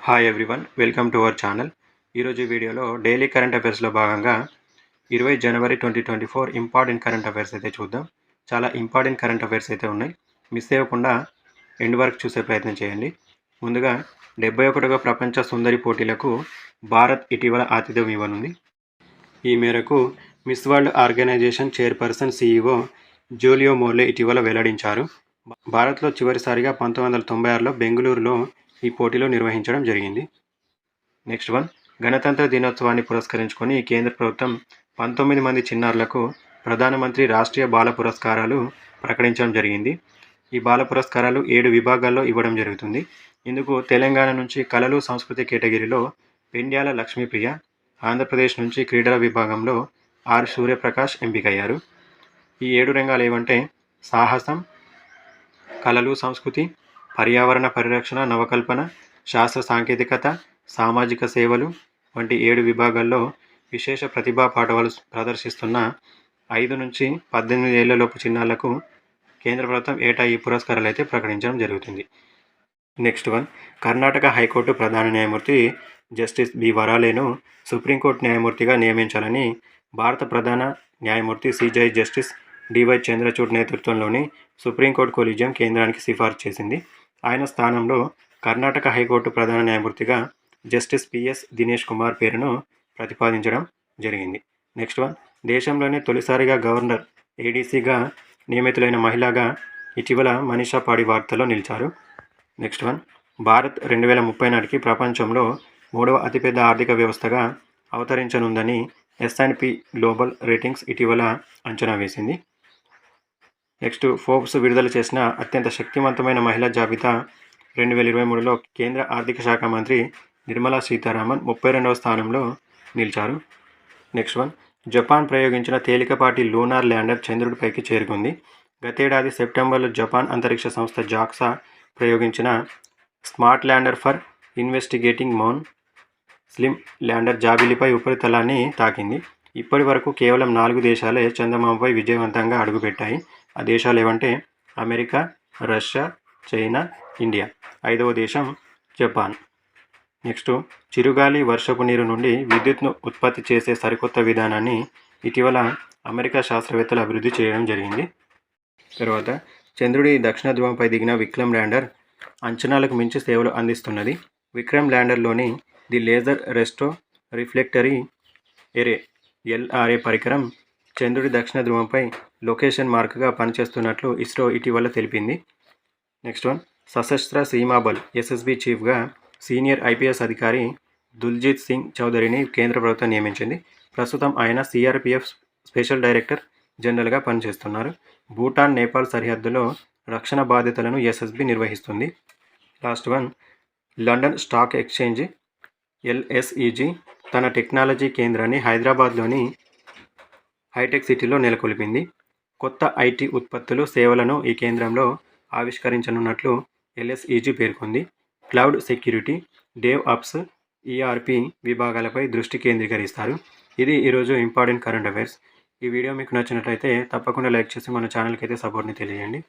Hi everyone, welcome to our channel. ఈరోజు వీడియోలో daily current అఫైర్స్లో భాగంగా 20 జనవరి 2024 ఇంపార్టెంట్ కరెంట్ అఫైర్స్ అయితే చూద్దాం. చాలా ఇంపార్టెంట్ కరెంట్ అఫైర్స్ అయితే ఉన్నాయి. మిస్ అవ్వకుండా ఎండ్ వరకు చూసే ప్రయత్నం చేయండి. ముందుగా 71వ ప్రపంచ సుందరి పోటీలకు భారత్ ఇటీవల ఆతిథ్యం ఇవ్వనుంది. ఈ మేరకు Miss World organisation chairperson CEO Julia Morley ఇటీవల వెల్లడించారు. భారత్లో చివరిసారిగా 1996లో బెంగళూరులో ఈ పోటీలు నిర్వహించడం జరిగింది. నెక్స్ట్ వన్, గణతంత్ర దినోత్సవాన్ని పురస్కరించుకొని కేంద్ర ప్రభుత్వం 19 మంది చిన్నారులకు ప్రధానమంత్రి రాష్ట్రీయ బాల పురస్కారాలు ప్రకటించడం జరిగింది. ఈ బాల పురస్కారాలు 7 విభాగాల్లో ఇవ్వడం జరుగుతుంది. ఇందుకు తెలంగాణ నుంచి కళలు సంస్కృతి కేటగిరీలో పెండ్యాల లక్ష్మీప్రియ, ఆంధ్రప్రదేశ్ నుంచి క్రీడల విభాగంలో ఆర్ సూర్యప్రకాష్ ఎంపికయ్యారు. ఈ 7 రంగాలు ఏవంటే సాహసం, కళలు సంస్కృతి, పర్యావరణ పరిరక్షణ, నవకల్పన, శాస్త్ర సాంకేతికత, సామాజిక సేవలు వంటి 7 విభాగాల్లో విశేష ప్రతిభా పాఠవాలు ప్రదర్శిస్తున్న 5 నుంచి 18 ఏళ్లలోపు చిన్నారులకు కేంద్ర ప్రభుత్వం ఏటా ఈ పురస్కారాలు అయితే ప్రకటించడం జరుగుతుంది. నెక్స్ట్ వన్, కర్ణాటక హైకోర్టు ప్రధాన న్యాయమూర్తి జస్టిస్ బి వరాలేను సుప్రీంకోర్టు న్యాయమూర్తిగా నియమించాలని భారత ప్రధాన న్యాయమూర్తి CJI జస్టిస్ DY చంద్రచూడ్ నేతృత్వంలోని సుప్రీంకోర్టు కొలీజియం కేంద్రానికి సిఫార్సు చేసింది. ఆయన స్థానంలో కర్ణాటక హైకోర్టు ప్రధాన న్యాయమూర్తిగా జస్టిస్ PS దినేష్ కుమార్ పేరును ప్రతిపాదించడం జరిగింది. నెక్స్ట్ వన్, దేశంలోనే తొలిసారిగా గవర్నర్ ADCగా నియమితులైన మహిళగా ఇటీవల మనీషా పాడి వార్తల్లో నిలిచారు. నెక్స్ట్ వన్, భారత్ 2030 నాటికి ప్రపంచంలో 3వ అతిపెద్ద ఆర్థిక వ్యవస్థగా అవతరించనుందని S&P గ్లోబల్ రేటింగ్స్ ఇటీవల అంచనా వేసింది. నెక్స్ట్, ఫోర్బ్స్ విడుదల చేసిన అత్యంత శక్తివంతమైన మహిళా జాబితా 2023లో కేంద్ర ఆర్థిక శాఖ మంత్రి నిర్మలా సీతారామన్ 32వ స్థానంలో నిలిచారు. నెక్స్ట్ వన్, జపాన్ ప్రయోగించిన తేలికపాటి లూనార్ ల్యాండర్ చంద్రుడిపైకి చేరుకుంది. గతేడాది సెప్టెంబర్లో జపాన్ అంతరిక్ష సంస్థ జాక్సా ప్రయోగించిన smart lander for investigating moon SLIM lander జాబిలిపై ఉపరితలాన్ని తాకింది. ఇప్పటి వరకు కేవలం 4 దేశాలే చందమామపై విజయవంతంగా అడుగుపెట్టాయి. ఆ దేశాలు ఏవంటే అమెరికా, రష్యా, చైనా, ఇండియా. 5వ దేశం జపాన్. నెక్స్ట్, చిరుగాలి, వర్షపు నీరు నుండి విద్యుత్ను ఉత్పత్తి చేసే సరికొత్త విధానాన్ని ఇటీవల అమెరికా శాస్త్రవేత్తలు అభివృద్ధి చేయడం జరిగింది. తర్వాత, చంద్రుడి దక్షిణ ధ్రువంపై దిగిన విక్రమ్ ల్యాండర్ అంచనాలకు మించి సేవలు అందిస్తున్నది. విక్రమ్ ల్యాండర్లోని ది లేజర్ రెస్టో రిఫ్లెక్టరీ ఎరే LRA పరికరం చంద్రుడి దక్షిణ ధ్రువంపై లొకేషన్ మార్క్గా పనిచేస్తున్నట్లు ఇస్రో ఇటీవల తెలిపింది. నెక్స్ట్ వన్, సశస్త్ర సీమా బల్ SSB చీఫ్గా సీనియర్ IPS అధికారి దుల్జిత్ సింగ్ చౌదరిని కేంద్ర ప్రభుత్వం నియమించింది. ప్రస్తుతం ఆయన CRPF స్పెషల్ డైరెక్టర్ జనరల్గా పనిచేస్తున్నారు. భూటాన్, నేపాల్ సరిహద్దులో రక్షణ బాధ్యతలను SSB నిర్వహిస్తుంది. Last one, London stock exchange LSEG తన టెక్నాలజీ కేంద్రాన్ని హైదరాబాద్లోని హైటెక్ సిటీలో నెలకొల్పింది. కొత్త IT ఉత్పత్తులు, సేవలను ఈ కేంద్రంలో ఆవిష్కరించనున్నట్లు LSEG పేర్కొంది. క్లౌడ్ సెక్యూరిటీ, DevOps, ERP విభాగాలపై దృష్టి కేంద్రీకరిస్తారు. ఇది ఈరోజు ఇంపార్టెంట్ కరెంట్ అఫైర్స్. ఈ వీడియో మీకు నచ్చినట్లయితే తప్పకుండా లైక్ చేసి మన ఛానల్కి అయితే సపోర్ట్ని తెలియజేయండి.